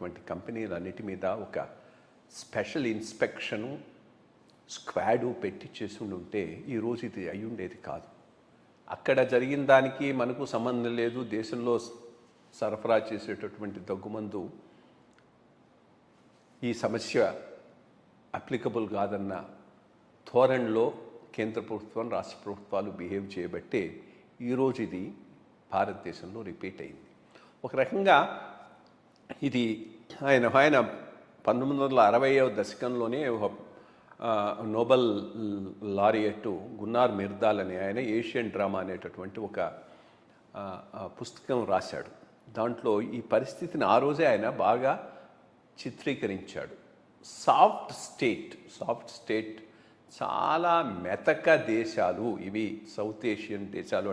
ఉన్నటువంటి కంపెనీలన్నిటి మీద ఒక స్పెషల్ ఇన్స్పెక్షను స్క్వాడు పెట్టి చేసి ఉంటే ఈరోజు ఇది అయి ఉండేది కాదు. అక్కడ జరిగిన దానికి మనకు సంబంధం లేదు. దేశంలో సరఫరా చేసేటటువంటి దగ్గుమందు ఈ సమస్య అప్లికబుల్ కాదన్న ధోరణిలో కేంద్ర ప్రభుత్వం రాష్ట్ర ప్రభుత్వాలు బిహేవ్ చేయబట్టే ఈరోజు ఇది భారతదేశంలో రిపీట్ అయింది. ఒక రకంగా ఇది ఆయన 1960వ దశకంలోనే నోబెల్ లారియట్ గున్నార్ మిర్దాల్ అనే ఆయన ఏషియన్ డ్రామా అనేటటువంటి ఒక పుస్తకం రాశాడు. దాంట్లో ఈ పరిస్థితిని ఆ రోజే ఆయన బాగా చిత్రీకరించాడు. సాఫ్ట్ స్టేట్ చాలా మెతక దేశాలు ఇవి, సౌత్ ఏషియన్ దేశాలు